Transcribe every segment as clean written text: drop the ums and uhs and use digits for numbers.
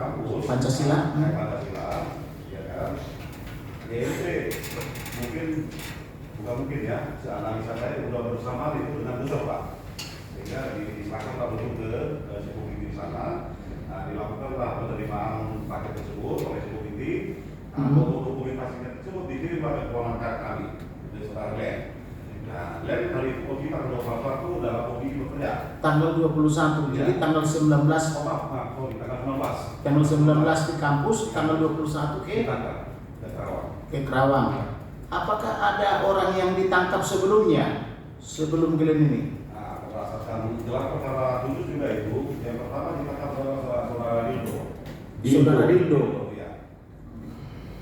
kampus Pancasila. Pancasila, ya kan? DMC bukan mungkin ya, analisa saya sudah bersama itu dengan besar Pak, sehingga disahkan Pak Betul ke Sekomiti di sana. Nah, dilakukanlah penerimaan paket tersebut oleh Sekomiti. Nah, dokumentasinya tersebut dikirim pada keponakan kami, dari saudara Len. Nah, Len hari itu kita ke 21 dalam posisi bekerja. Tanggal 21, Ya. jadi tanggal 19. Sorry, tanggal 19. Tanggal 19 di kampus, tanggal 21 Ke Karawang. ke Kerawang. Apakah ada orang yang ditangkap sebelumnya, sebelum Glenn ini? Nah, berdasarkan gelar perkara khusus juga itu, yang pertama ditangkap saudara Dildo. Saudara Dildo. Ya.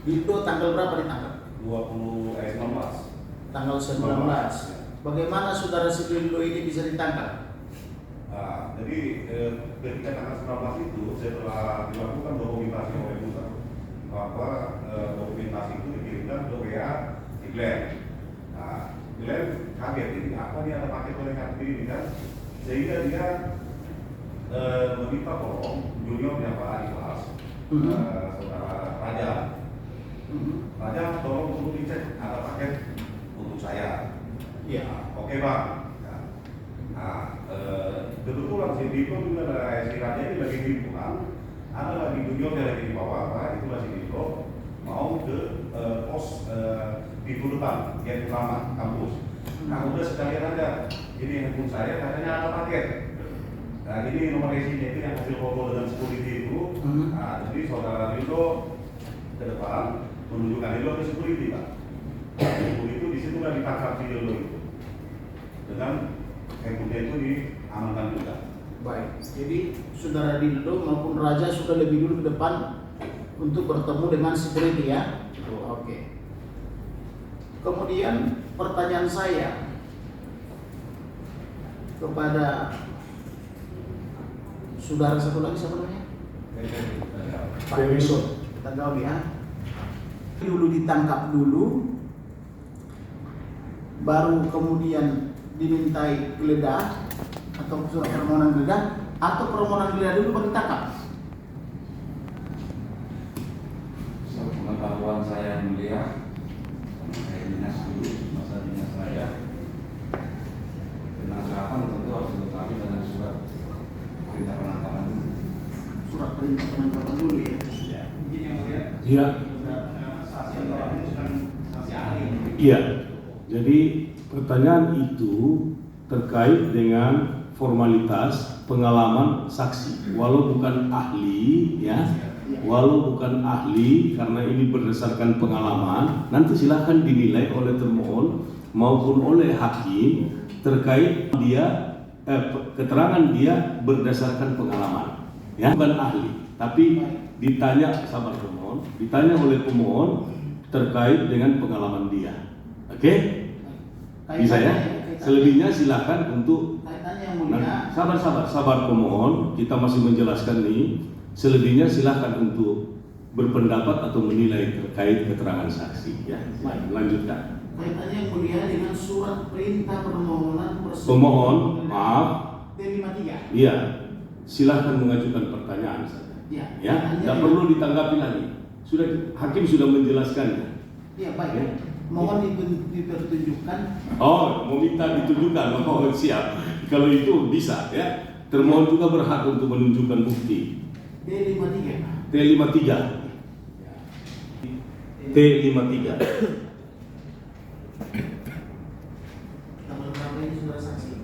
Dildo tanggal berapa ditangkap? 19. Tanggal 19. Bagaimana saudara si Dildo ini bisa ditangkap? Nah, jadi ketika tanggal 19 itu setelah dilakukan dokumentasi oleh pusat, bahwa dokumentasi itu dikirimkan ke WA di Glenn. Nah, Glenn kaget ini, apa nih ada paket oleh ini kan, sehingga dia meminta tolong juniornya Pak Ikhlas, saudara Raja. Raja tolong untuk dicek ada paket untuk saya. Iya. Oke Bang. Kebetulan si Dito juga ada si Raja ini lagi di pulang, ada lagi juniornya lagi di bawah, Pak, itu masih Dito mau ke pos pintu depan yang utama kampus. Nah udah sekalian aja, ini handphone saya katanya ada paket. Nah ini nomor isinya itu yang hasil foto dengan security itu. Nah jadi saudara Dito ke depan menunjukkan Dito ke security Pak. Security itu disitulah ditangkap si Dito itu dengan handphone itu diamankan juga. Baik, jadi saudara Dildo maupun Raja sudah lebih dulu ke depan untuk bertemu dengan security ya. Oke. Kemudian pertanyaan saya kepada saudara satu lagi, siapa namanya? Pak Wilson. Kita tahu ya. Dulu ditangkap dulu, baru kemudian dimintai geledah atau surat permohonan geledah, atau permohonan geledah dulu baru ditangkap. Pengetahuan saya yang mulia, saya dinas dulu, masa dinas saya. Penangkapan tentu harus dilengkapi dengan surat perintah penangkapan dulu. Surat perintah penangkapan dulu ya. Mungkin yang mulia. Iya. Saksi atau ahli bukan saksi ahli. Iya. Jadi pertanyaan itu terkait dengan formalitas pengalaman saksi, walau bukan ahli ya, walau bukan ahli karena ini berdasarkan pengalaman, nanti silahkan dinilai oleh termohon maupun oleh hakim terkait dia keterangan dia berdasarkan pengalaman ya, bukan ahli, tapi ditanya sama termohon, ditanya oleh pemohon terkait dengan pengalaman dia. Oke? Bisa ya? Selebihnya silakan untuk Kaitannya yang mulia. sabar pemohon, kita masih menjelaskan nih. Selebihnya silakan untuk berpendapat atau menilai terkait keterangan saksi ya. Lanjutkan. Kaitannya yang mulia dengan surat perintah permohonan Pemohon, maaf. P53. Iya. Silakan mengajukan pertanyaan saja. Ya. Ya, tidak perlu ditanggapi lagi. Sudah hakim sudah menjelaskannya. Ya baik. Ya. Mohon dipertunjukkan. Oh, mau minta ditunjukkan, oh siap. Kalau itu bisa ya. Termohon juga berhak untuk menunjukkan bukti. D53. T53. T53. Tanggal berapa ini sudah saksi?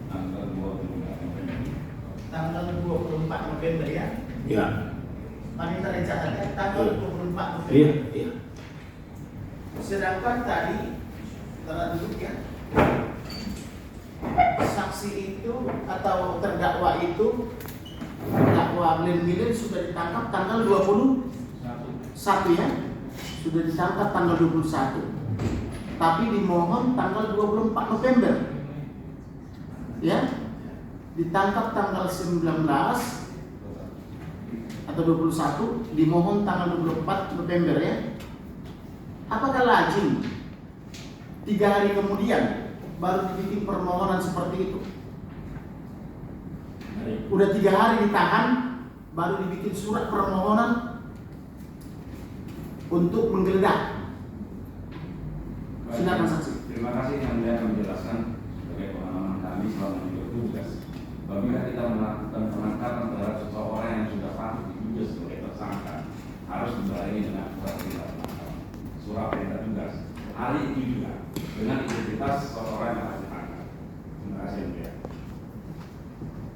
Tanggal 24. Tanggal 24 November ya. Ya. Wanita rencananya tanggal 24 November. Iya, iya. Sedangkan tadi kita duduk ya, saksi itu atau terdakwa itu, terdakwa Glenn Miller sudah ditangkap tanggal 21 ya, sudah ditangkap tanggal 21, tapi dimohon tanggal 24 November ya, ditangkap tanggal 19 atau 21, dimohon tanggal 24 November ya. Apakah lazim 3 hari kemudian baru dibikin permohonan seperti itu? Udah 3 hari ditahan, baru dibikin surat permohonan untuk menggeledah. Silakan saksi. Terima kasih yang mulia menjelaskan sebagai pengalaman kami selama bertugas. Apabila kita melakukan penangkapan terhadap seseorang yang sudah patut diduga sebagai tersangka, harus dibarengi dengan surat perintah tugas. Hari ini juga dengan identitas seseorang yang harus ditangkap. Terima kasih yang mulia.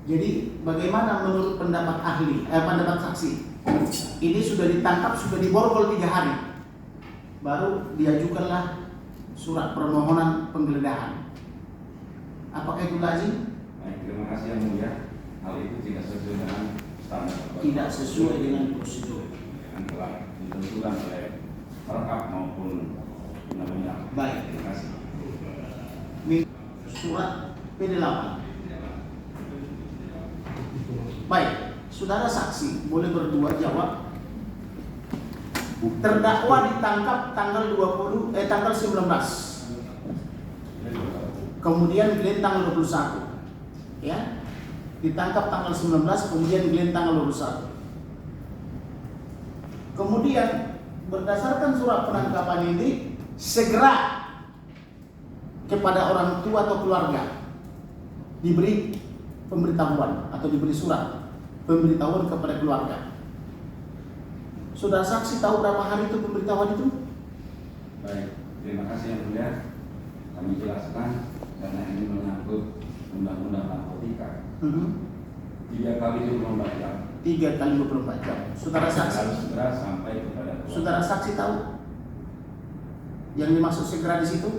Jadi bagaimana menurut pendapat ahli, pendapat saksi? Ini sudah ditangkap, sudah diborgol 3 hari, baru diajukanlah surat permohonan penggeledahan. Apakah itu lazim? Baik, terima kasih yang mulia. Hal itu tidak sesuai dengan standar. Tidak sesuai dengan prosedur. Yang telah ditentukan oleh perkap maupun undang-undang. Baik. Terima kasih. Surat P8. Baik, saudara saksi boleh berdua jawab. Terdakwa ditangkap tanggal 19. Kemudian Glenn tanggal 21. Ya. Ditangkap tanggal 19, kemudian Glenn tanggal 21. Kemudian berdasarkan surat penangkapan ini segera kepada orang tua atau keluarga diberi pemberitahuan atau diberi surat pemberitahuan kepada keluarga. Saudara saksi tahu berapa hari itu pemberitahuan itu? Baik, terima kasih yang mulia. Kami jelaskan karena ini menyangkut undang-undang narkotika. 3 kali 24 jam. 3 kali 24 jam. Saudara saksi. Harus segera sampai kepada keluarga. Saudara saksi tahu yang dimaksud segera di situ?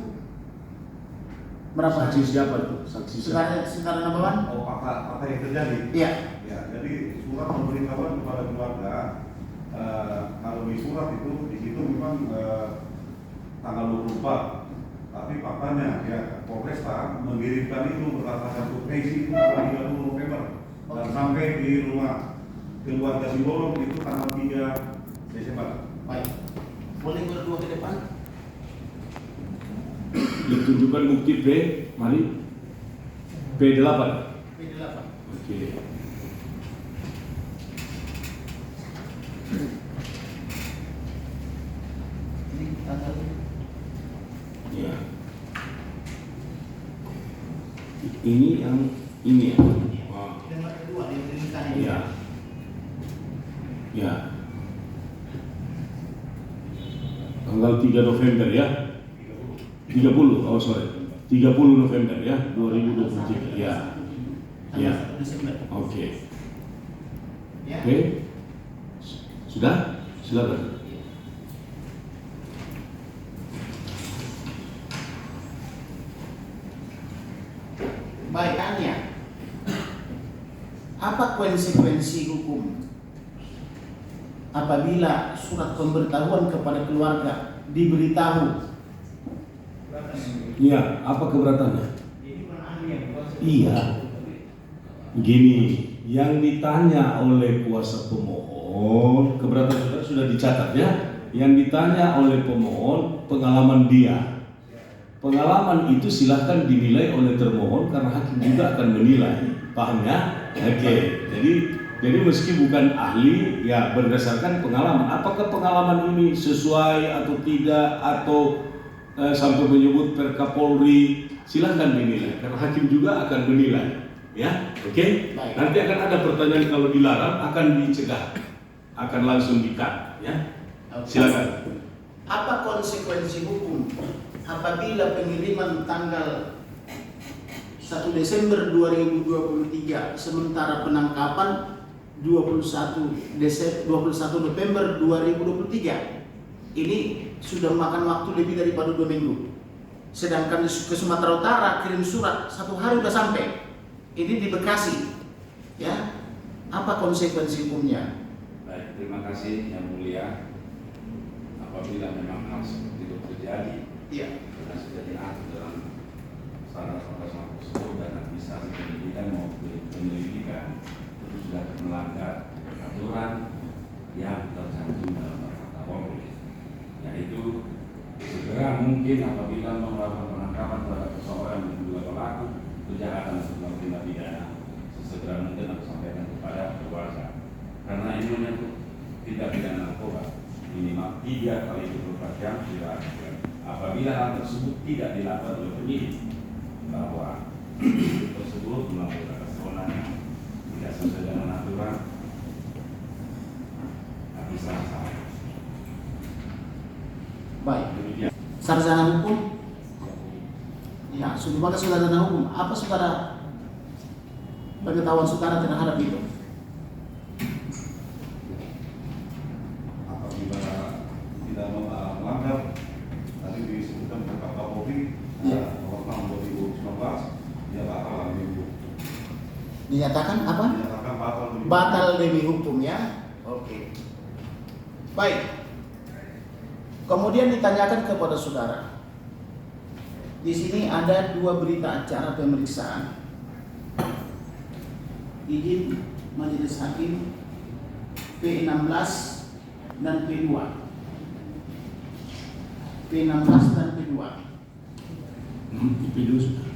Berapa Saksi hari? siapa itu? Saksi siapa? Saudara Nabawan? Oh, fakta yang terjadi. Iya. Ya, jadi surat pemberitahuan kepada keluarga, kalau di surat itu di situ memang tanggal 24, tapi faktanya ya Polresta mengirimkan itu berdasarkan survei itu tanggal 30 November dan sampai di rumah keluarga Simbolon itu tanggal 3 Desember. Baik. Boleh berdua ke depan? Ditunjukkan bukti P, mari. P8. P8. Oke. Ini tanggal Ya. Ini yang ini ya. Wah. yang kedua diberikan ini. Ya. Ya. Tanggal 3 November ya. 30, oh sorry. 30 November ya, 2023. Ya. Ya. Tanggal 1 Desember. Oke. Ya. Oke. Sudah? Silakan. Baik, tanya. Apa konsekuensi hukum apabila surat pemberitahuan kepada keluarga diberitahu? Iya, apa keberatannya? Iya. Gini, yang ditanya oleh kuasa pemohon, keberatan saudara sudah dicatat ya. Yang ditanya oleh pemohon pengalaman dia. Pengalaman itu silahkan dinilai oleh termohon karena hakim juga akan menilai. Paham ya? Oke. Jadi meski bukan ahli, ya berdasarkan pengalaman. Apakah pengalaman ini sesuai atau tidak atau sampai menyebut Perkapolri, silahkan dinilai karena hakim juga akan menilai. Ya, oke. Baik. Nanti akan ada pertanyaan kalau dilarang akan dicegah, akan langsung di-cut. Ya, silakan. Apa konsekuensi hukum apabila pengiriman tanggal 1 Desember 2023 sementara penangkapan 21 November 2023 ini sudah makan waktu lebih daripada 2 minggu. Sedangkan ke Sumatera Utara kirim surat 1 hari sudah sampai. Ini di Bekasi. Ya. Apa konsekuensi hukumnya? Baik, terima kasih yang mulia. Apabila memang hal seperti itu terjadi, Iya. karena sudah diatur dalam standar profesional tersebut dan administrasi pendidikan maupun penyelidikan itu sudah melanggar aturan yang tercantum dalam Perkap Polri, yaitu segera mungkin apabila melakukan penangkapan terhadap seseorang yang diduga pelaku kejahatan atau tindak pidana, sesegera mungkin harus tidak pidana narkoba minimal 3 kali 24 jam sudah. Apabila hal tersebut tidak dilakukan oleh penyidik bahwa tersebut melakukan atas kewenangan tidak sesuai dengan aturan, tapi salah. Baik. Demikian. Sarjana hukum? Ya, sebagai sarjana hukum, apa saudara pengetahuan saudara terhadap itu? Apabila tidak melanggar, tadi disebutkan Kak Kapolri nomor 6 2019, dia batal demi hukum. Dinyatakan apa? Dinyatakan batal demi hukum. Batal demi hukum ya. Oke. Baik. Kemudian ditanyakan kepada saudara. Di sini ada 2 berita acara pemeriksaan. Izin Majelis Hakim P16 dan P2. P16 dan P2. Itu sudah.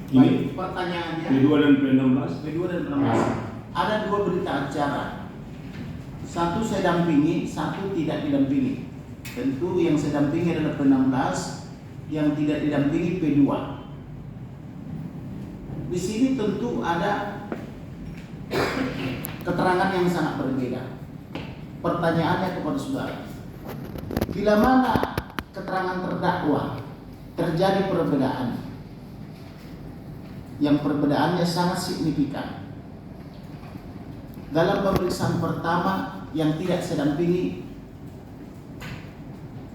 Baik, pertanyaannya P2 dan P16. P2 dan P16. Ada 2 berita acara. Satu saya dampingi, satu tidak didampingi. Tentu yang saya dampingi adalah P16, yang tidak didampingi P2. Di sini tentu ada keterangan yang sangat berbeda. Pertanyaannya kepada saudara, bila mana keterangan terdakwa terjadi perbedaan, yang perbedaannya sangat signifikan. Dalam pemeriksaan pertama yang tidak saya dampingi,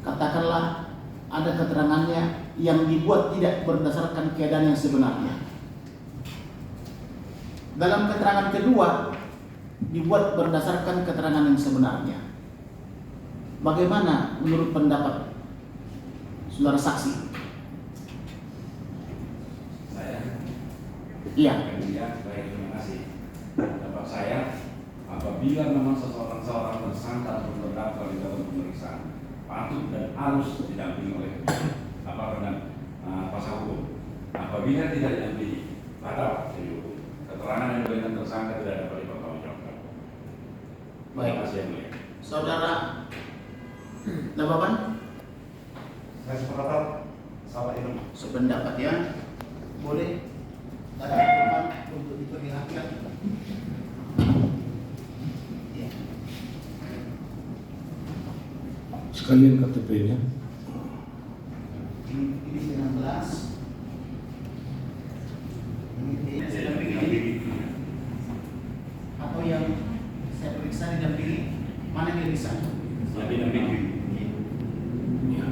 katakanlah ada keterangannya yang dibuat tidak berdasarkan keadaan yang sebenarnya. Dalam keterangan kedua dibuat berdasarkan keterangan yang sebenarnya. Bagaimana menurut pendapat saudara saksi? Iya. Kemudian, baik, terima kasih. Pendapat saya, apabila memang seorang tersangka atau terdakwa di dalam pemeriksaan patut dan harus didampingi oleh kuasa hukum. Apabila tidak didampingi, batal jadi hukum. Keterangan yang diberikan tersangka tidak dapat dipertanggungjawabkan. Baik. Terima kasih yang mulia. Saudara Nababan? Saya sepakat sama ini. Sependapat ya. Boleh ada teman untuk diperlihatkan. Ya. Sekalian KTP-nya. Ini 19. Ini saya dampingi. Atau yang saya periksa didampingi, mana yang bisa? Jadi dampingi. Ya.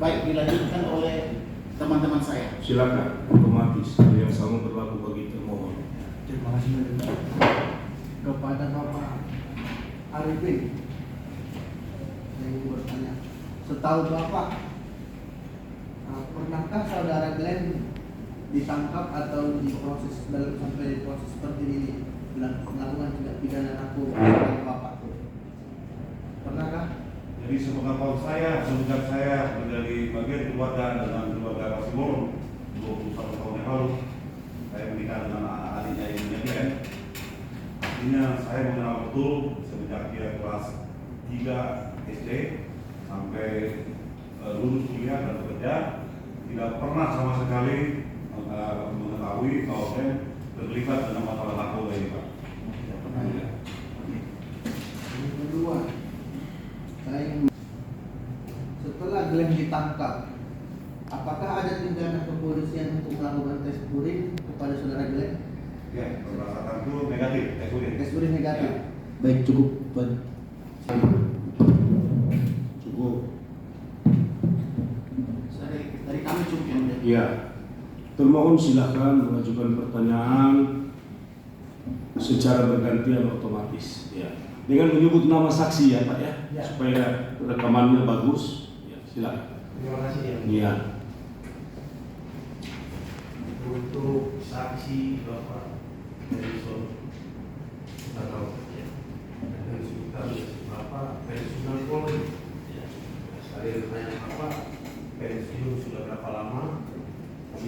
Baik, dilanjutkan oleh teman-teman saya. Silakan, otomatis hal yang sama berlaku bagi termohon. Terima kasih kepada Bapak Arifin. Saya ingin bertanya, setahu Bapak, pernahkah saudara Glenn ditangkap atau diproses dalam sampai proses seperti ini melakukan tindak pidana narkoba dengan Bapak? Pernahkah? Jadi sepengetahuan saya, semenjak saya menjadi bagian keluarga dengan keluarga Rasimur 21 tahun yang lalu, saya menikah dengan adiknya ibunya Glenn. Artinya saya mengenal betul semenjak dia kelas 3 SD sampai lulus kuliah dan bekerja, tidak pernah sama sekali mengetahui kalau Glenn terlibat dalam masalah narkoba ini, Pak. Tidak pernah ya. Yang kedua, saya ingin, setelah Glenn ditangkap, apakah ada tindakan kepolisian untuk melakukan tes urin kepada saudara Glenn? Ya, berdasarkan itu negatif, tes urin. Tes urin negatif. Ya. Baik, cukup. Cukup. Dari kami cukup yang mulia. Ya. Termohon silakan mengajukan pertanyaan secara bergantian otomatis. Ya. Dengan menyebut nama saksi ya Pak ya, Ya. supaya rekamannya bagus. Ya, silakan. Terima kasih ya. Iya. Untuk saksi Bapak dari Solo atau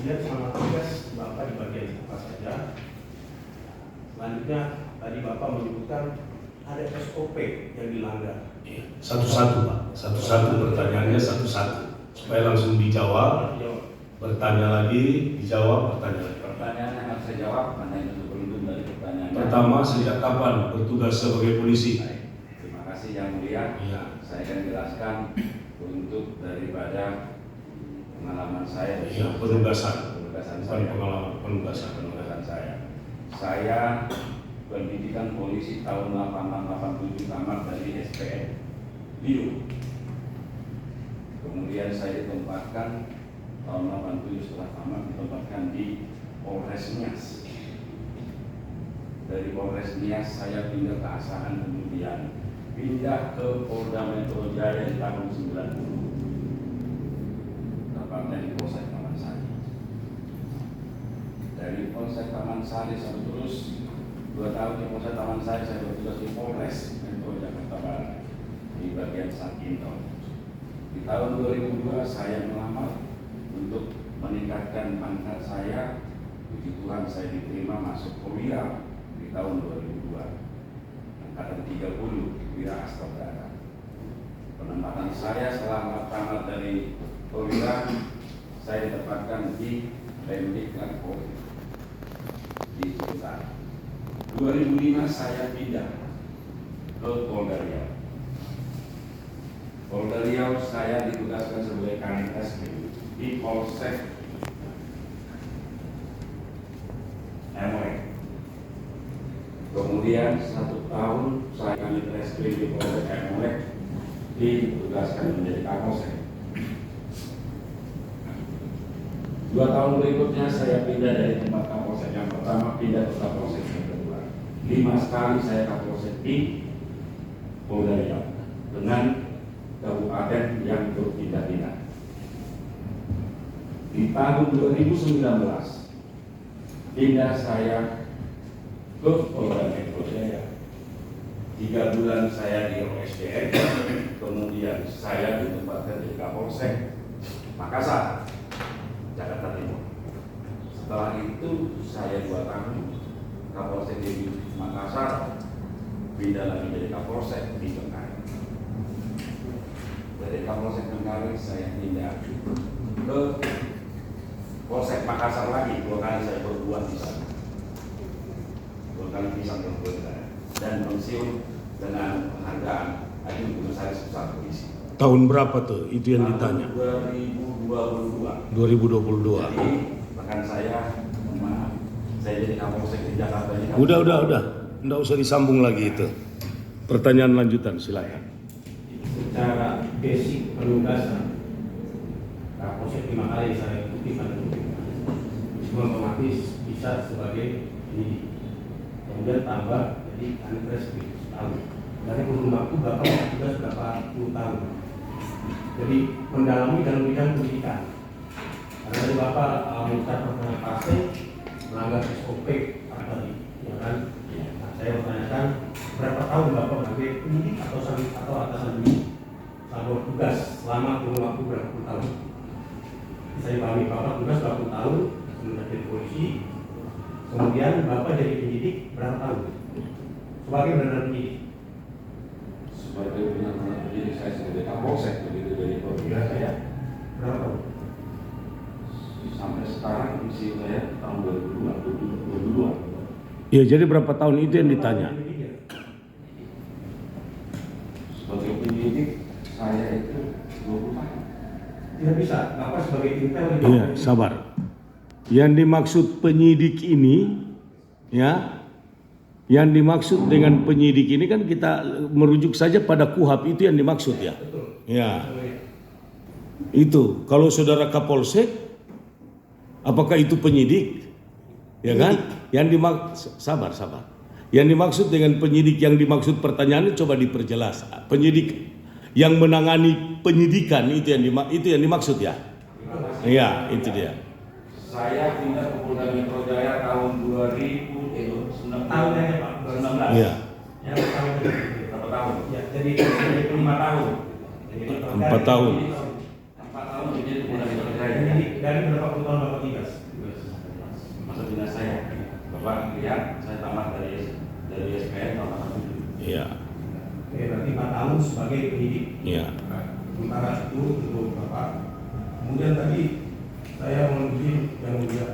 Kemudian selama tugas Bapak di bagian apa saja. Selanjutnya tadi Bapak menyebutkan ada SOP yang dilanggar. Satu-satu Pak, satu-satu pertanyaannya satu-satu supaya langsung dijawab. Bertanya lagi, dijawab, bertanya lagi. Pertanyaan yang harus saya jawab karena itu beruntung dari pertanyaan. Pertama, sejak kapan bertugas sebagai polisi? Baik, terima kasih Yang Mulia. Iya. Saya akan jelaskan untuk daripada pengalaman saya. Iya, penugasan. Penugasan Bukan saya. pengalaman, penugasan. Penugasan saya. Saya pendidikan polisi tahun 1887 tamat dari SPN Liu. Kemudian saya ditempatkan tahun 87 setelah tamat ditempatkan di Polres Nias. Dari Polres Nias saya pindah ke Asahan, kemudian pindah ke Polda Metro Jaya di tahun 90. Tepatnya di Polsek Taman Sari. Dari Polsek Taman Sari saya terus 2 tahun di Polsek Taman Sari saya bertugas di Polres Metro Jakarta Barat di bagian Sakinto. Di tahun 2002 saya melamar untuk meningkatkan pangkat saya. Puji Tuhan saya diterima masuk perwira di tahun 2002. Angkatan 30 Wira Astagara. Penempatan saya setelah tamat dari perwira, saya ditempatkan di Pemdiklat Polri di Ciputat. 2005 saya pindah ke Polda Riau. Polda Riau saya ditugaskan sebagai Kanit Reskrim di Polsek Emorek. Kemudian 1 tahun saya Kanit Reskrim di Polsek Emorek ditugaskan menjadi Kapolsek. 2 tahun berikutnya saya pindah dari tempat Kapolsek yang pertama pindah ke Kapolsek yang kedua. 5 kali saya Kapolsek di Polda Riau dengan kabupaten yang berpindah-pindah. Di tahun 2019 pindah saya ke Polda Metro Jaya. 3 bulan saya di OSDM, kemudian saya ditempatkan di Kapolsek Makassar, Jakarta Timur. Setelah itu saya 2 tahun Kapolsek di Makassar, pindah lagi jadi Kapolsek di Bengkari. Dari Kapolsek Bengkari saya pindah ke Polsek Makassar lagi. 2 kali saya berbuat di sana. 2 kali pisang berbuat dan pensiun dengan penghargaan Ajun Komisaris Besar Polisi. Tahun berapa tuh? Itu yang ditanya. 2022. 2022. Jadi bahkan saya, maaf, saya jadi Kapolsek di Jakarta ini. Udah. Nggak usah disambung lagi itu. Pertanyaan lanjutan, silakan. Secara basic penugasan Kapolsek 5 kali saya ikuti pada otomatis bisa sebagai penyidik. Kemudian tambah jadi Kanit Reskrim setahun. Dari kurun waktu berapa tugas berapa puluh tahun. Jadi mendalami dalam bidang pendidikan. Karena dari Bapak mencatat pertanyaan pasti melanggar SOP tadi, ya kan? Nah, saya bertanyakan berapa tahun Bapak sebagai penyidik atau atasan penyidik selama bertugas selama kurun waktu berapa puluh tahun? Saya pahami Bapak tugas berapa puluh tahun semenjak jadi polisi, kemudian Bapak jadi penyidik berapa tahun? Sebagai benar-benar penyidik. Sebagai benar-benar penyidik saya sebagai Kapolsek begitu dari perwira saya Berapa tahun? sampai sekarang isi saya tahun 2022. Ya, jadi berapa tahun itu yang ditanya? Sebagai penyidik saya itu 20 tahun. Tidak bisa, Bapak sebagai intel. Iya, sabar. Yang dimaksud penyidik ini, ya, yang dimaksud dengan penyidik ini kan kita merujuk saja pada KUHP, itu yang dimaksud ya. Betul. Ya. Itu kalau saudara Kapolsek, apakah itu penyidik? Ya kan? Yang sabar. Yang dimaksud dengan penyidik, yang dimaksud pertanyaannya coba diperjelas. Penyidik yang menangani penyidikan itu yang dimaksud ya. Iya, itu dia. Saya pindah ke Polda Metro Jaya tahun 2019. Tahunnya Pak? 19. Iya. Ya, tahun Berapa tahun? Ya, jadi 5 tahun. 4 tahun. 4 tahun menjadi Polda Metro Jaya. Jadi dari berapa puluh tahun Bapak tugas? Bapak lihat saya tamat dari SPN tahun 87. Iya. Oke, berarti 4 tahun sebagai penyidik. Iya. Sementara itu untuk Bapak. Kemudian tadi saya menguji yang mulia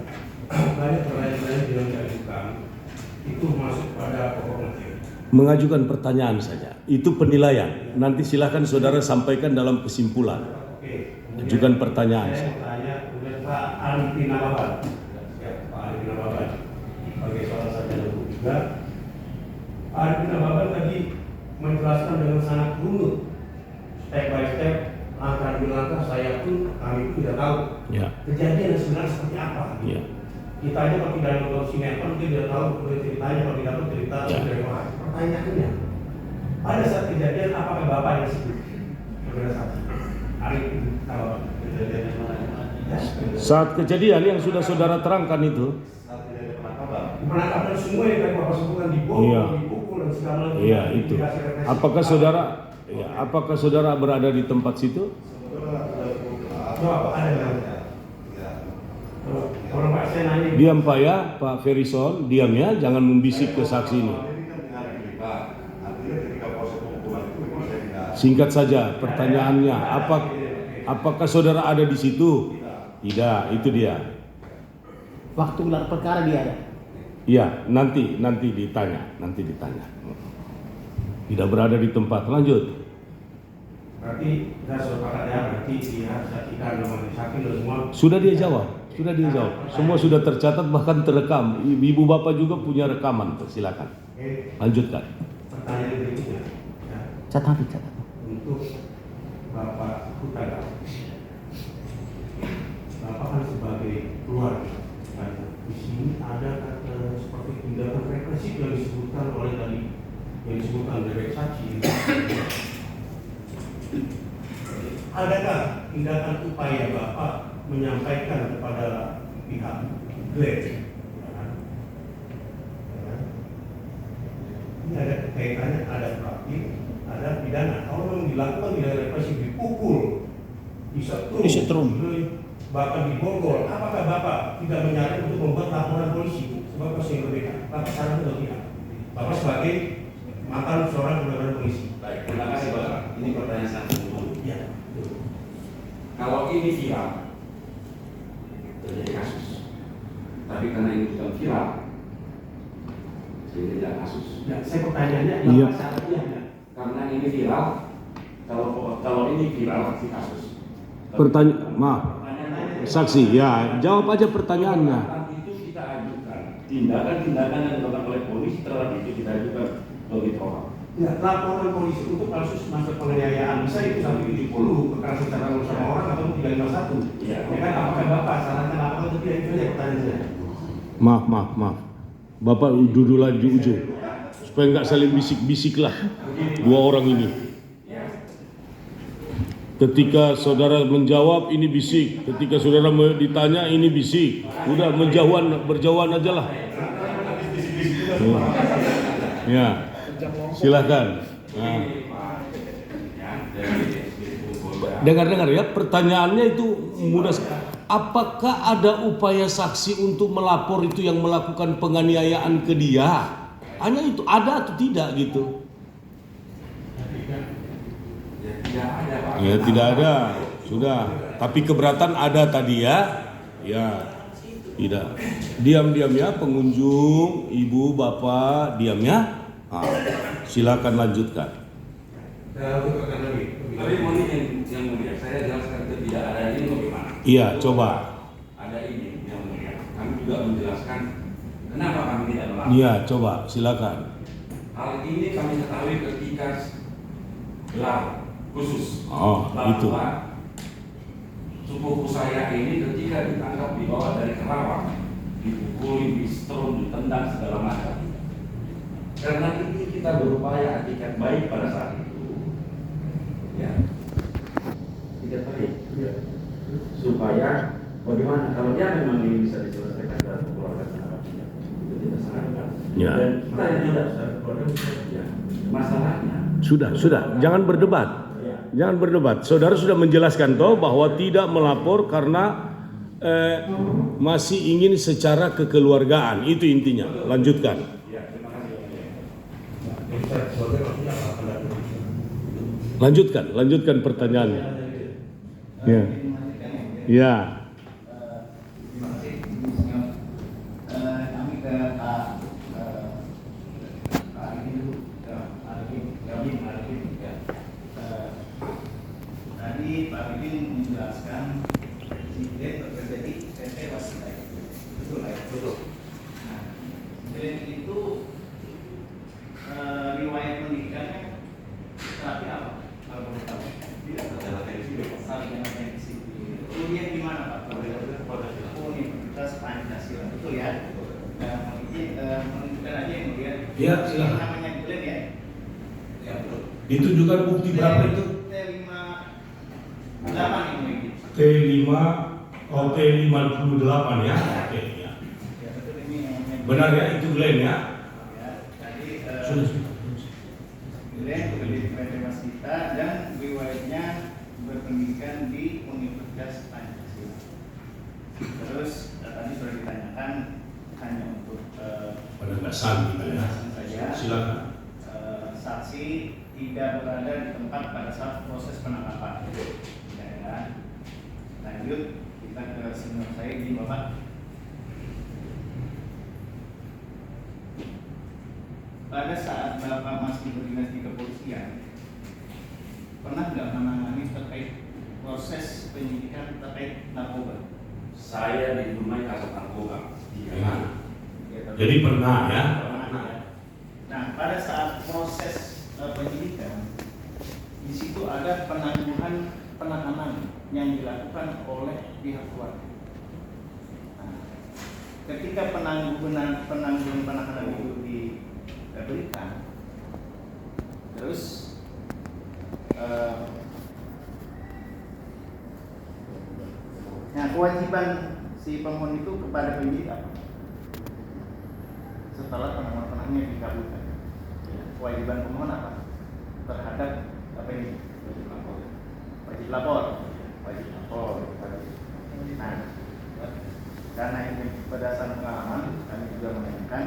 banyak pertanyaan-pertanyaan yang diajukan itu masuk pada pokok materi. Mengajukan pertanyaan saja. Itu penilaian. Nanti silakan saudara sampaikan dalam kesimpulan. Oke. Ajukan pertanyaan. Saya bertanya kemudian Pak Arifin Nababan. Ya, Pak Arifin Nababan. Sebagai salah sarjana hukum juga. Pak Arifin Nababan tadi menjelaskan dengan sangat runut, step by step, langkah demi langkah. Saya pun kami pun tidak tahu Ya. kejadian yang sebenarnya seperti apa. Ya. Kita aja kalau tidak nonton sinetron kita tidak tahu ceritanya, kalau tidak tahu cerita Ya. dari orang. Pertanyaannya, pada saat kejadian apakah Bapak yang disebut sebagai saksi? Arifin Nababan. Kejadian yang mana? Ya. Saat kejadian yang sudah saudara terangkan itu, Saat tidak ada penangkapan. Penangkapan semua yang tadi Bapak sebutkan Iya. dipukul dan segala macam. iya itu. Apakah saudara, ya, apakah saudara berada di tempat situ? Bapak ada yang orang Pak saya nanya. Diam Pak ya, Pak Ferison, diam ya, jangan membisik ke saksi ini. Ini kan dengan terlibat. Artinya ketika proses penghukuman itu memang saya tidak. Singkat saja pertanyaannya, apakah saudara ada di situ? Tidak, itu dia. Waktu gelar perkara dia ada. Iya, nanti ditanya. Tidak berada di tempat. Lanjut. Berarti kita sepakat ya, berarti dia saksikan nomor saksi dan semua. Sudah dia jawab. Semua sudah tercatat bahkan terekam. Ibu bapak juga punya rekaman. Silakan. Oke, Lanjutkan. pertanyaan berikutnya. Ya. Catat. Untuk Bapak Hutaga. Bapak kan sebagai keluarga. Dan di sini ada kata seperti tindakan represif yang disebutkan oleh tadi, yang disebutkan dari saksi. Adakah tindakan upaya Bapak menyampaikan kepada pihak Glenn? Ini ada kaitannya, ada praktik, ada pidana. Kalau memang dilakukan tidak represif, dipukul, disetrum, bahkan diborgol, apakah Bapak tidak menyarankan untuk membuat laporan polisi sebagai kasus yang berbeda? Bapak saran atau tidak? Bapak sebagai mantan seorang pegawai polisi. Baik, terima kasih Bapak. Ini pertanyaan sangat penting. Ya. Kalau ini viral, terjadi kasus. Tapi karena ini bukan viral, sehingga tidak kasus. Ya, saya pertanyaannya, Iya. Bapak syaratnya? Karena ini viral, kalau ini viral pasti kasus. Maaf, saksi. Ya, jawab aja pertanyaannya. Itu kita ajukan. Tindakan-tindakan yang dilakukan oleh polisi terhadap itu kita ajukan lebih total. Ya, laporan polisi untuk kasus masa penganiayaan bisa itu sampai 70 kekerasan secara sama orang atau 351. Iya. Ya kan, apakah Bapak sarankan laporan itu tidak? Itu aja pertanyaan saya. Maaf. Bapak duduklah di ujung. Supaya nggak saling bisik-bisik lah dua orang ini. Ketika saudara menjawab ini bisik, ketika saudara ditanya ini bisik. Udah berjauhan aja lah. Ya, silakan. Nah. Dengar ya, pertanyaannya itu mudah. Apakah ada upaya saksi untuk melapor itu yang melakukan penganiayaan ke dia? Hanya itu, ada atau tidak gitu? Ya tidak ada, sudah. Tapi keberatan ada tadi ya? Ya, tidak. Diam ya pengunjung, ibu, bapak, diam ya. Silakan lanjutkan. Tapi mohon yang mulia, saya jelaskan tidak ada ini bagaimana? Iya, coba. Ada ini yang mulia. Kami juga menjelaskan kenapa kami tidak melapor. Iya, coba, silakan. Hal ini kami ketahui ketika gelar khusus Oh, itu. Sepupu saya ini ketika ditangkap dibawa dari Kerawang, dipukuli, disetrum, ditendang segala macam. Karena ini kita berupaya etikat baik pada saat itu, ya, etikat baik, supaya bagaimana kalau dia memang ini bisa diselesaikan dalam keluarga tidak, itu tidak salah. Ya. Dan kita yang tidak ya, masalahnya. Sudah, jangan berdebat. Jangan berdebat. Saudara sudah menjelaskan toh bahwa tidak melapor karena masih ingin secara kekeluargaan, itu intinya. Lanjutkan. Ya, terima kasih. Jadi saya sebagai maksudnya apa? Lanjutkan pertanyaannya. Ya. Ya. Terima kasih, kami ke Pak Arifin dulu. Arifin. Ya. Tadi Pak Arifin menjelaskan insiden bekerja di PT Wasita. Betul ya? Betul. Nah, insiden itu riwayat pendidikannya terapi apa? Kalau boleh tahu. Tidak terdapat sarjana teknik sipil. Kuliah di mana Pak? Universitas Pancasila, betul ya? Menunjukkan aja yang mulia. Iya, silakan. Namanya Glenn ya? Ya, betul. Itu juga bukti berapa itu? T58 yang mulia. T5 atau T58 ya? Oke, ya. Ya betul, ini yang Benar ya, itu Glenn ya? Ya, tadi Sudah. Glenn bekerja di PT Wasita dan riwayatnya berpendidikan di Universitas Pancasila. Terus tadi sudah ditanyakan hanya untuk Penegasan gitu ya. saja. Silakan. Saksi tidak berada di tempat pada saat proses penangkapan. Ya. Lanjut kita ke senior saya di Bapak. Pada saat Bapak masih berdinas di kepolisian, pernah nggak menangani terkait proses penyidikan terkait narkoba? Saya di rumah kasus narkoba. Ya. Jadi pernah ya? Pernah ya. Nah, pada saat proses penyidikan, di situ ada penangguhan penahanan yang dilakukan oleh pihak keluarga. Nah, ketika penangguhan penahanan itu diberikan, terus nah, kewajiban si pemohon itu kepada penyidik apa? Setelah penahanannya dikabulkan, kewajiban pemohon apa? Terhadap apa ini? Wajib lapor. Nah, karena ini berdasarkan pengalaman, kami juga menanyakan,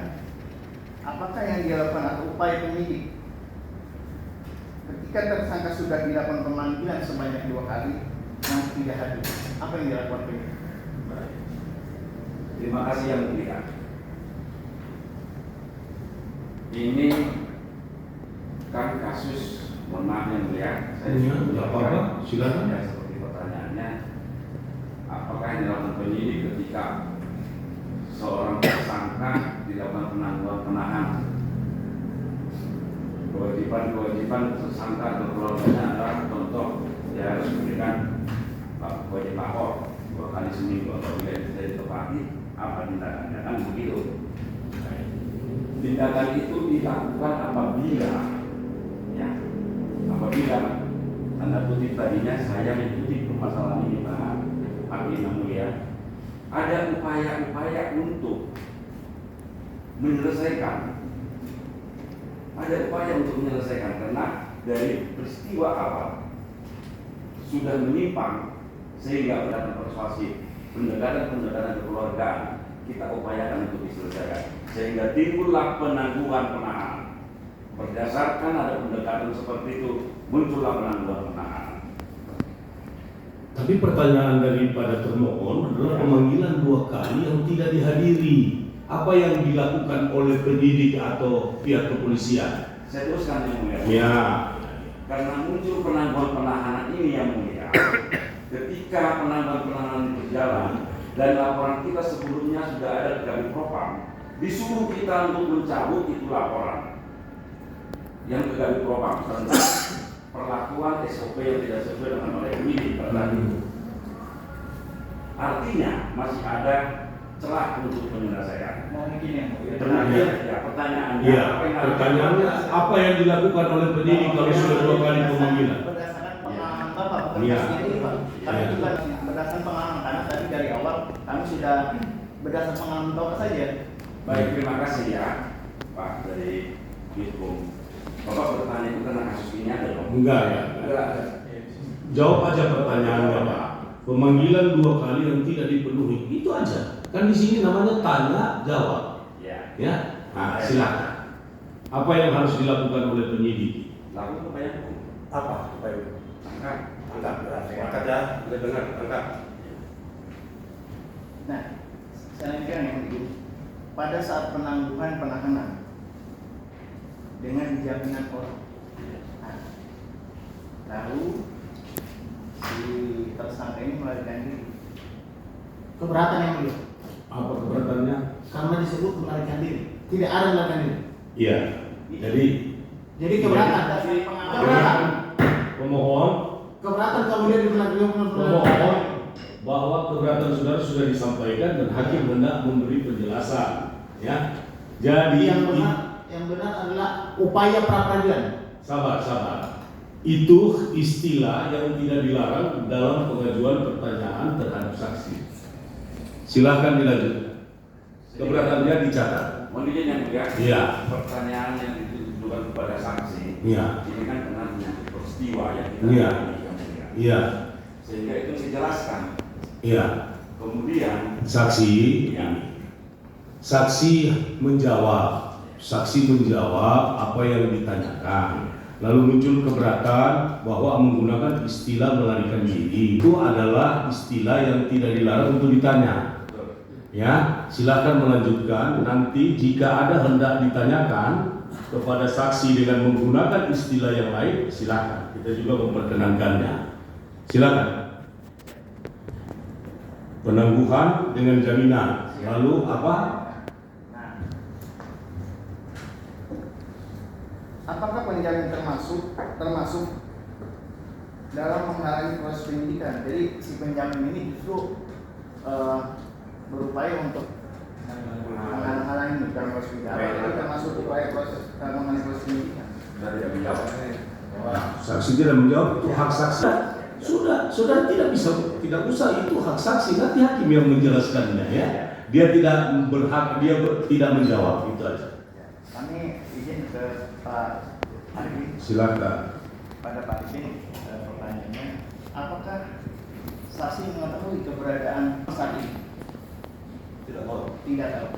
apakah yang dilakukan atau upaya penyidik ketika tersangka sudah dilakukan pemanggilan sebanyak 2 kali namun tidak hadir, apa yang dilakukan penyidik? Terima kasih yang mulia. Ini kan kasus, mohon maaf yang mulia, saya Ya, sudah tidak apa-apa. Silakan. Ya, seperti pertanyaannya, apakah yang dilakukan penyidik ketika seorang tersangka dilakukan penangguhan penahanan? Kewajiban tersangka atau keluarganya adalah contoh, dia harus memberikan wajib lapor 2 kali seminggu atau bila tidak ditepati apa tindakannya, kan begitu. Tindakan itu dilakukan apabila tanda kutip tadinya saya mengikuti permasalahan ini Pak Hakim yang mulia, ada upaya-upaya untuk menyelesaikan, karena dari peristiwa awal sudah menyimpang sehingga berdasarkan persuasif pendekatan kekeluargaan kita upayakan untuk diselesaikan sehingga timbullah penangguhan penahanan. Berdasarkan ada pendekatan seperti itu muncullah penangguhan penahanan. Tapi pertanyaan daripada termohon adalah pemanggilan 2 kali yang tidak dihadiri. Apa yang dilakukan oleh penyidik atau pihak kepolisian? Saya teruskan yang mulia. Ya. Karena muncul penangguhan penahanan ini yang mulia, ketika penangguhan penahanan berjalan dan laporan kita sebelumnya sudah ada di Kabid Propam, disuruh kita untuk mencabut itu laporan yang ke Kabid Propam tentang perlakuan SOP yang tidak sesuai dengan oleh penyidik tadi. Artinya masih ada celah untuk penyelesaian. Mungkin yang mulia. Terakhir ya pertanyaannya. Ya, pertanyaannya apa yang dilakukan oleh penyidik kalau sudah 2 kali pemanggilan? Berdasarkan pengalaman Bapak, bukan Iya. sendiri Pak. Tapi Iya. juga berdasarkan pengalaman, karena tadi dari awal kami sudah berdasarkan pengalaman Bapak saja. Baik, terima kasih ya Pak dari Bitkom. Bapak bertanya itu karena kasus ini ada dong? Enggak ya. Enggak. Jawab aja pertanyaannya Pak. pemanggilan 2 kali yang tidak dipenuhi, itu aja. Kan di sini namanya tanya jawab. Ya, nah, silakan. Apa yang harus dilakukan oleh penyidik? Lalu upaya hukum. Apa upaya hukum? Angkat. Angkat ya, udah dengar, angkat. Nah, saya kira yang begini. Pada saat penangguhan penahanan dengan jaminan orang, nah, lalu si tersangka ini melarikan diri. Keberatan yang mulia. Apa keberatannya? Karena disebut melarikan diri. Tidak ada melarikan diri. Iya. Jadi Keberatan dari keberatan. pemohon Keberatan kemudian pemohon bahwa keberatan saudara sudah disampaikan dan hakim hendak memberi penjelasan. Ya. Jadi yang benar adalah upaya pra peradilan. sabar. Itu istilah yang tidak dilarang dalam pengajuan pertanyaan terhadap saksi. Silakan dilanjutkan. Keberatannya dicatat. Mohon izin yang mulia. Iya. Pertanyaan yang ditujukan kepada saksi. Iya. Ini kan benar menyangkut peristiwa yang kita Iya. alami, yang mulia. Iya. Sehingga itu dijelaskan. Iya. Kemudian Saksi menjawab apa yang ditanyakan. Lalu muncul keberatan bahwa menggunakan istilah melarikan diri. Itu adalah istilah yang tidak dilarang untuk ditanya. Ya, silakan melanjutkan. Nanti jika ada hendak ditanyakan kepada saksi dengan menggunakan istilah yang lain, silakan. Kita juga memperkenankannya. Silakan. Penangguhan dengan jaminan. Lalu apa? Apakah penjamin termasuk dalam menghalangi proses penyidikan? Jadi si penjamin ini justru berupaya untuk menghalangi dalam proses penyidikan. Itu termasuk upaya proses menghalangi proses penyidikan. dari yang menjawab. Saksi tidak menjawab, itu hak saksi. Sudah tidak usah, itu hak saksi. Nanti hakim yang menjelaskannya ya. Dia tidak berhak, tidak menjawab, itu aja. Kami izin ke Pak Arifin. Silakan. Pada Pak Arifin, pertanyaannya, apakah saksi mengetahui keberadaan saat ini? Tidak tahu. Tidak tahu.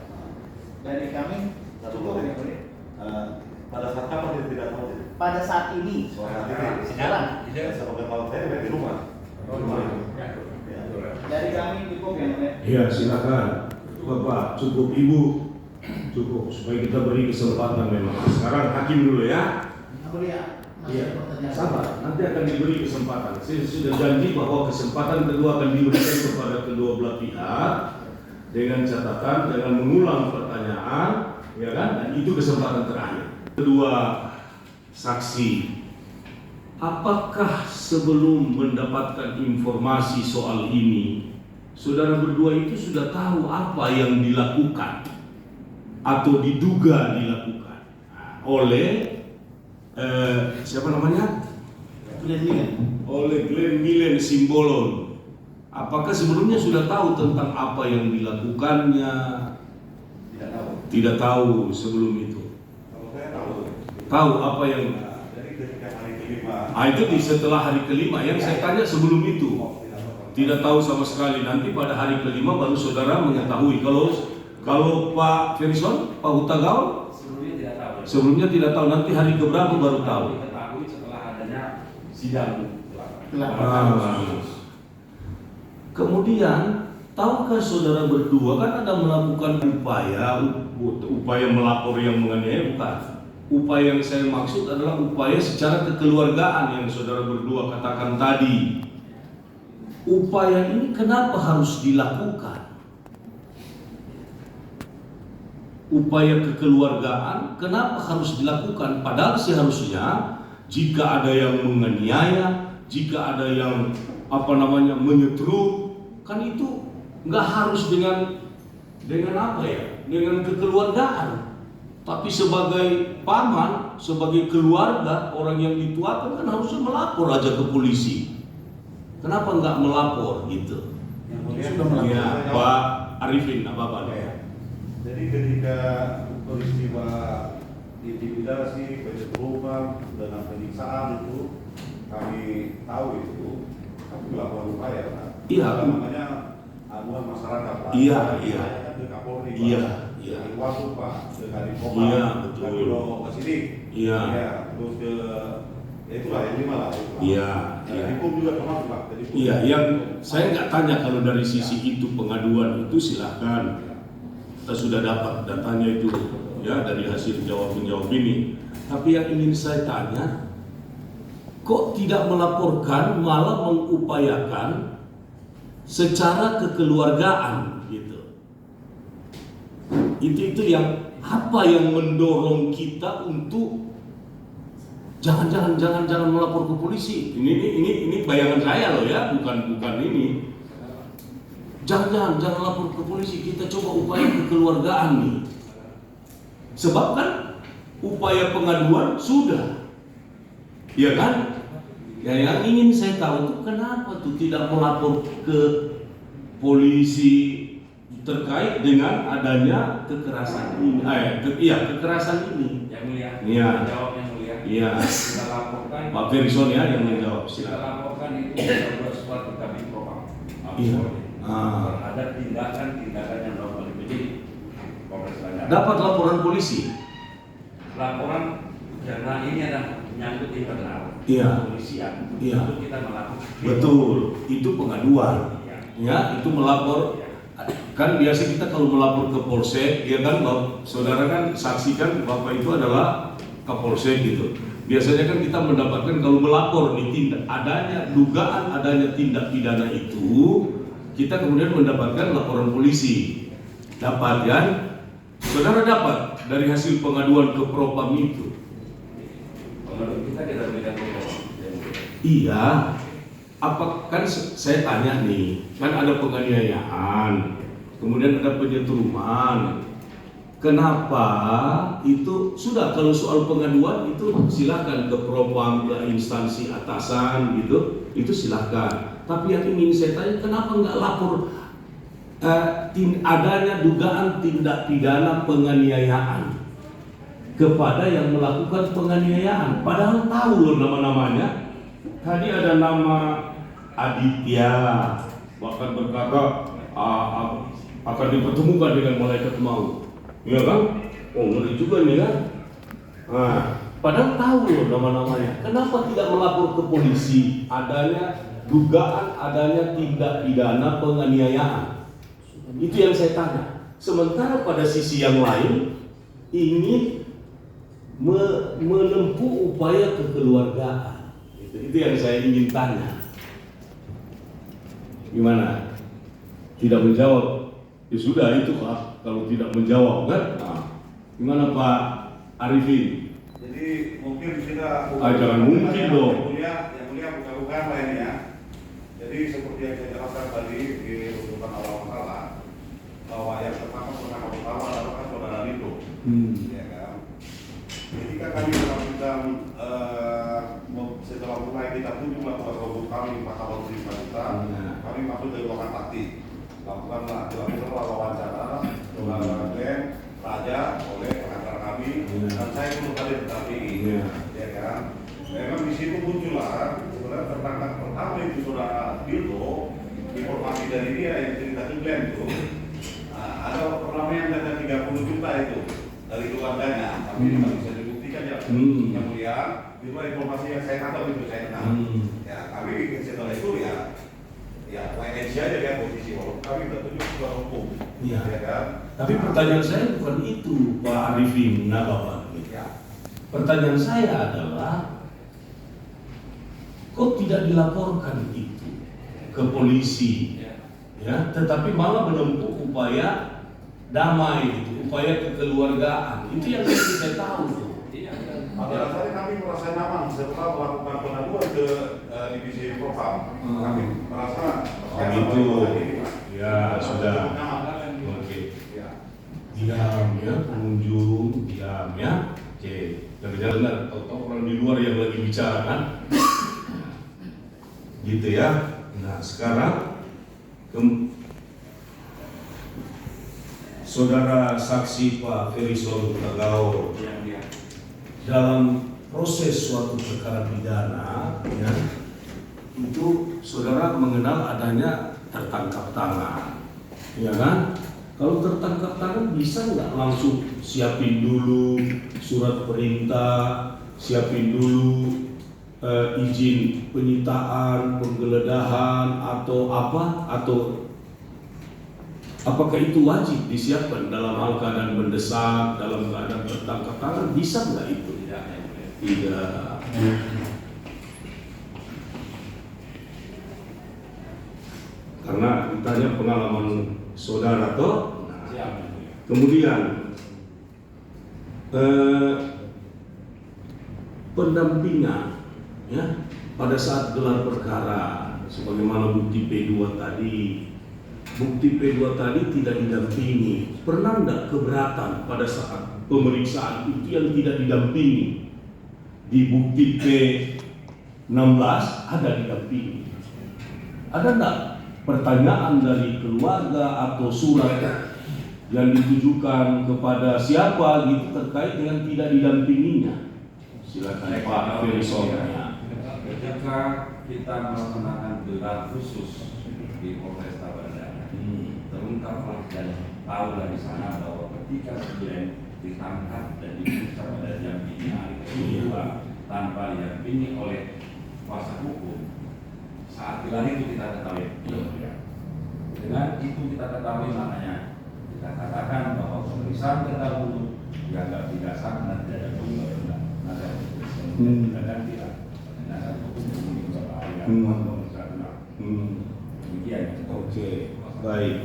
Dari kami, cukup ya, boleh? Pada saat kapan dia tidak tahu? Pada saat ini, sekarang, Sebagai tahu saya di rumah. dari kami cukup ya, boleh? Iya, silakan. Bapak, cukup, Ibu, cukup supaya kita beri kesempatan memang. Sekarang hakim dulu ya. Boleh ya? Iya, sabar. Nanti akan diberi kesempatan. Saya sudah janji bahwa kesempatan kedua akan diberikan kepada kedua belah pihak dengan catatan jangan mengulang pertanyaan, ya kan? Dan itu kesempatan terakhir. Kedua saksi, apakah sebelum mendapatkan informasi soal ini, saudara berdua itu sudah tahu apa yang dilakukan atau diduga dilakukan oleh siapa namanya? Oleh Glenn Milen Simbolon. Apakah sebelumnya sudah tahu tentang apa yang dilakukannya? Tidak tahu. Tidak tahu sebelum itu. Kalau saya tahu. Tahu apa yang? Jadi ketika hari kelima. Itu setelah hari kelima. Yang saya tanya sebelum itu. Tidak tahu sama sekali. Nanti pada hari kelima baru saudara mengetahui. Kalau Pak Ferison, Pak Hutagawa sebelumnya tidak tahu. Nanti hari keberapa baru tahu. Diketahui setelah adanya sidang. Kemudian, tahukah saudara berdua kan ada melakukan upaya melapor yang menganiaya, bukan? Upaya yang saya maksud adalah upaya secara kekeluargaan yang saudara berdua katakan tadi. Upaya ini kenapa harus dilakukan? Upaya kekeluargaan kenapa harus dilakukan? Padahal seharusnya jika ada yang menganiaya, jika ada yang menyetrum, kan itu nggak harus dengan kekeluargaan. Tapi sebagai paman, sebagai keluarga orang yang dituakan kan harusnya melapor aja ke polisi. Kenapa nggak melapor gitu? Ya, Pak Arifin, apa ya? Jadi ketika peristiwa intimidasi, penyetruman, dan penyiksaan itu kami tahu itu, kami melakukan upaya. Iya. namanya aduan masyarakat Pak. Iya, Saya iya. tanyakan ke Kapolri Pak. Iya, iya. Ke Wasu Pak, ke Kadipropam, Iya, ke betul. Biro Kesidik. Iya. Ya, terus ke ya itulah yang 5 lah. Itulah. Iya, Nah, iya. Dikum juga termasuk Pak. Dikum. Iya, yang saya nggak tanya kalau dari sisi itu pengaduan itu silahkan. Kita sudah dapat datanya itu ya dari hasil jawab-menjawab ini. Tapi yang ingin saya tanya, kok tidak melaporkan malah mengupayakan secara kekeluargaan gitu. Itu yang apa yang mendorong kita untuk jangan melapor ke polisi. Ini bayangan saya loh ya, bukan ini. Jangan lapor ke polisi, kita coba upaya kekeluargaan nih. Sebab kan upaya pengaduan sudah, ya kan? Ya yang ingin saya tahu tuh kenapa tuh tidak melapor ke polisi terkait dengan adanya kekerasan ini, kekerasan ini. Yang mulia, Iya. jawab yang mulia. Iya. Kita laporkan. Pak Ferison ya yang menjawab. Kita Silakan. laporkan itu kita buat surat ke Kadipropam. Iya. Ah. Terhadap tindakan-tindakan yang dilakukan penyidik Polres Bandar. Dapat laporan polisi. Laporan karena ini ada menyangkut internal Iya. kepolisian. Iya. Itu kita melakukan. Betul, itu pengaduan. Iya. Ya, itu melapor. Kan biasa kita kalau melapor ke polsek, ya kan, saudara kan saksikan bapak itu adalah kapolsek gitu. Biasanya kan kita mendapatkan kalau melapor nih dugaan adanya tindak pidana itu, kita kemudian mendapatkan laporan polisi. Dapat kan? Saudara dapat dari hasil pengaduan ke Propam itu. Menurut kita berikan propam. Iya. Apa kan saya tanya nih, kan ada penganiayaan, kemudian ada penyetruman. Kenapa itu sudah kalau soal pengaduan itu silahkan ke Propam, ke instansi atasan gitu, itu silahkan. Tapi yang ingin saya tanya, kenapa nggak lapor adanya dugaan tindak pidana penganiayaan kepada yang melakukan penganiayaan? Padahal tahu loh nama-namanya. Tadi ada nama Aditya, bahkan berkata akan dipertemukan dengan malaikat maut. Ya kan? Oh ngeri juga nih kan? Nah, padahal tahu loh nama-namanya. Kenapa tidak melapor ke polisi dugaan adanya tindak pidana penganiayaan? Itu yang saya tanya. Sementara pada sisi yang lain ingin menempuh upaya kekeluargaan. Itu yang saya ingin tanya. Gimana? Tidak menjawab? Ya sudah itu Pak. Kalau tidak menjawab kan? Nah, gimana Pak Arifin? Jadi mungkin kita Jangan mungkin dong. Yang mulia bukan lah ini ya. Jadi seperti yang saya jelaskan tadi di urutan awal masalah, bahwa yang pertama penangkap utama adalah saudara Nito, ya kan. Ketika kami melakukan setelah mulai kita tunjuk laporan hukum kami Pak Kapolri Panita, kami masuk ke ruangan taktik, dilakukan wawancara saudara Glenn, Raja oleh pengacara kami, dan saya pun tadi berdampingi, ya kan. Memang di situ muncullah sebenarnya tertangkap pertama itu saudara Dildo, informasi dari dia yang cerita ke Glenn itu. Ada perlamanya dana 30 juta itu dari keluarganya, tapi tidak bisa dibuktikan ya. Yang mulia, itu informasi yang saya tahu itu saya kenal. Ya, kami setelah itu ya YNC aja kan posisi walaupun kami bertunjuk kepada hukum. Iya. Ya kan? Tapi pertanyaan saya bukan itu Pak Arifin, Bapak. Ya. Pertanyaan saya adalah, kok tidak dilaporkan itu ke polisi? Ya, tetapi malah menempuh upaya damai, gitu, upaya kekeluargaan. Itu yang ingin saya tahu tuh. Pada dasarnya kami merasa nyaman setelah melakukan pengaduan ke divisi Propam. Kami merasa gitu. Ya sudah. Oke. Ya. Diam ya, pengunjung diam ya. Oke. Jangan dengar, tahu-tahu orang di luar yang lagi bicara kan. Gitu ya. Nah sekarang Saudara saksi Pak Ferison Tagao, dalam proses suatu perkara pidana, ya, itu saudara mengenal adanya tertangkap tangan, ya kan? Kalau tertangkap tangan bisa nggak langsung siapin dulu surat perintah, siapin dulu izin penyitaan, penggeledahan atau apa, atau apakah itu wajib disiapkan dalam hal keadaan mendesak, dalam keadaan tertangkap tangan, bisa nggak itu? Tidak. Karena ditanya pengalaman saudara toh. Kemudian pendampingan, ya, pada saat gelar perkara, sebagaimana bukti P2 tadi. Bukti P2 tadi tidak didampingi. Pernah enggak keberatan pada saat pemeriksaan itu yang tidak didampingi? Di bukti P16 ada didampingi. Ada enggak pertanyaan dari keluarga atau surat yang ditujukan kepada siapa gitu terkait dengan tidak didampinginya? Silakan Pak Verisornya. Ketika kita melaksanakan gelar khusus di Polresta Bandar, terungkaplah dan tahulah di sana bahwa ketika Glenn ditangkap dan diperiksa pada jam dini hari kedua tanpa didampingi oleh kuasa hukum, saat gelar itu kita ketahui. Dengan itu kita ketahui, maknanya kita katakan bahwa pemeriksaan terdahulu dianggap tidak sah dan tidak ada penggugat. Dan tidak dasar hukum yang berbahaya. Demikian. Oke, baik.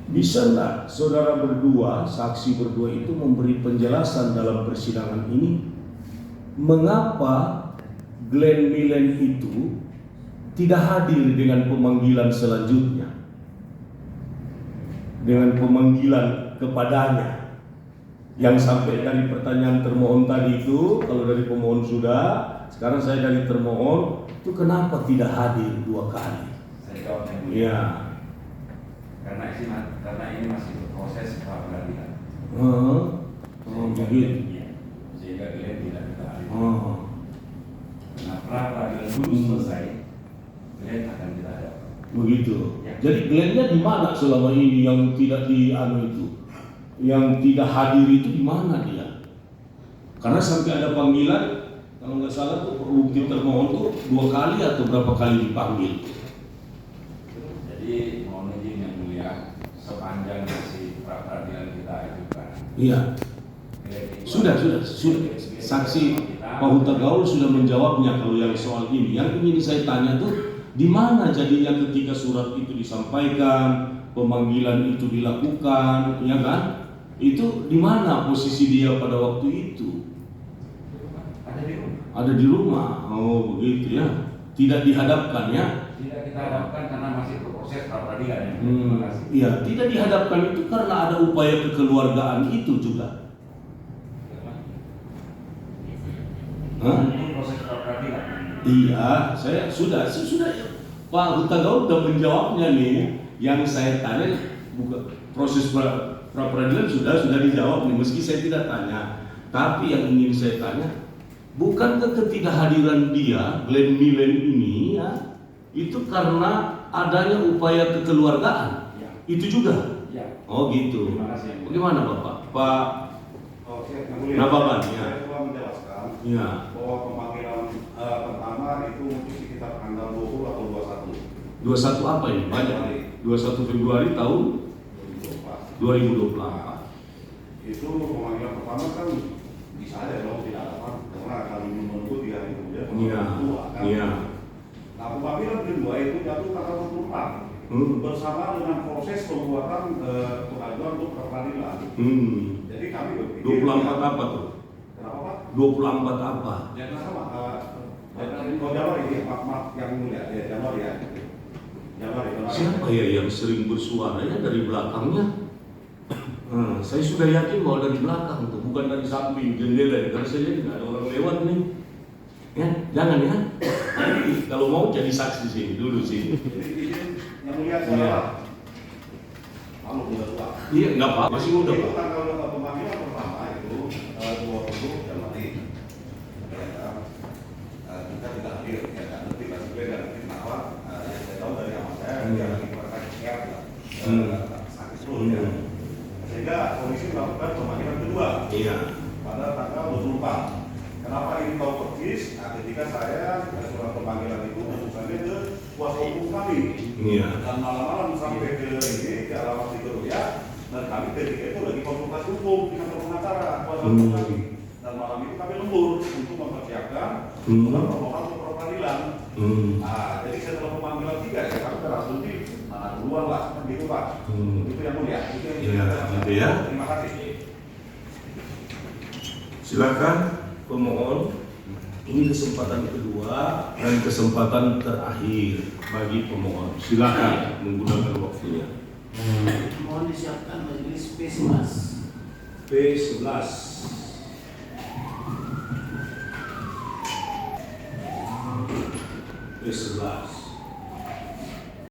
Bisa enggak saudara berdua, saksi berdua itu memberi penjelasan dalam persidangan ini mengapa Glenn Millen itu tidak hadir dengan pemanggilan selanjutnya, dengan pemanggilan kepadanya, yang sampai dari pertanyaan termohon tadi itu, kalau dari pemohon sudah, sekarang saya dari termohon, itu kenapa tidak hadir 2 kali? Saya jawab yang mulia. Iya. Karena ini masih berproses pra peradilan. Begitu. Sehingga Glenn tidak kita hadir. Nah, pra peradilan dulu selesai, Glenn akan kita ada. Begitu. Ya. Jadi Glenn-nya di mana selama ini yang tidak itu? Yang tidak hadir itu di mana dia? Karena sampai ada panggilan, kalau nggak salah tuh bukti termohon tuh 2 kali atau berapa kali dipanggil? Jadi mohon izin yang mulia, sepanjang masih pra peradilan kita ajukan. Iya. Sudah. Saksi Pak Huta Gaul sudah menjawabnya kalau yang soal ini. Yang ingin saya tanya tuh di mana jadinya ketika surat itu disampaikan, pemanggilan itu dilakukan, ya kan? Itu di mana posisi dia pada waktu itu? Ada di rumah. Ada di rumah. Oh, begitu ya. Tidak dihadapkan ya? Tidak kita hadapkan karena masih berproses pra peradilan. Ya. Terima kasih. Iya, tidak dihadapkan itu karena ada upaya kekeluargaan itu juga. Hah? Itu proses pra peradilan. Iya, saya sudah Pak Huta Gaul sudah menjawabnya nih. Yang saya tanya bukan proses pra peradilan sudah dijawab nih, meski saya tidak tanya. Tapi yang ingin saya tanya, bukankah ketidakhadiran dia, Glenn Millen ini ya, itu karena adanya upaya kekeluargaan? Ya. Itu juga? Ya. Oh gitu. Terima kasih. Bagaimana Bapak? Pak Oke, yang mulia. Nababan, ya. Saya telah menjelaskan Ya. bahwa pemanggilan pertama itu mungkin sekitar tanggal 20 atau 21. 21 apa ini? Banyak. 21 Februari tahun 2024. Itu pemanggilan pertama kan bisa aja dong tidak dapat karena kami menunggu 3 hari kemudian Iya. kan. Iya. Nah, pemanggilan kedua itu jatuh tanggal 24 bersama dengan proses pembuatan pengajuan untuk pra peradilan. Jadi kami berpikir 24 apa tuh? Kenapa Pak? 24 apa? Jangan sama. Januari ya, maaf yang mulia ya, Januari ya. Januari. Siapa ya yang sering bersuaranya dari belakangnya? Saya sudah yakin bahwa dari belakang tuh, bukan dari samping jendela. Karena saya lihat nggak ada orang lewat nih. Ya, jangan ya. Nanti kalau mau jadi saksi sini dulu sini. Jadi yang mulia Iya. saya. Kamu udah tua. Iya, nggak apa, masih muda Itu Pak. tanggal pemanggilan pertama itu 20 Januari. Kita tidak hadir, ya kan? Tapi nggak ngerti kenapa. Yang saya tahu dari amat saya, Iya. pada tanggal 24. Kenapa ini tahu persis? Nah, ketika saya surat pemanggilan itu urusannya ke kuasa hukum kami. Iya. Dan malam-malam sampai ke ini ke alamat itu ya. Dan kami ketika itu lagi konsultasi hukum dengan pengacara kuasa hukum kami. Dan malam itu kami lembur untuk mempersiapkan permohonan untuk peradilan. Nah, jadi setelah pemanggilan 3 ya kami berasumsi duluan lah, kan gitu Pak. Itu yang mulia. Itu yang Iya, gitu ya. Terima kasih. Silakan pemohon. Ini kesempatan kedua dan kesempatan terakhir bagi pemohon. Silakan menggunakan waktunya. Mohon disiapkan majelis P11. P11. P11.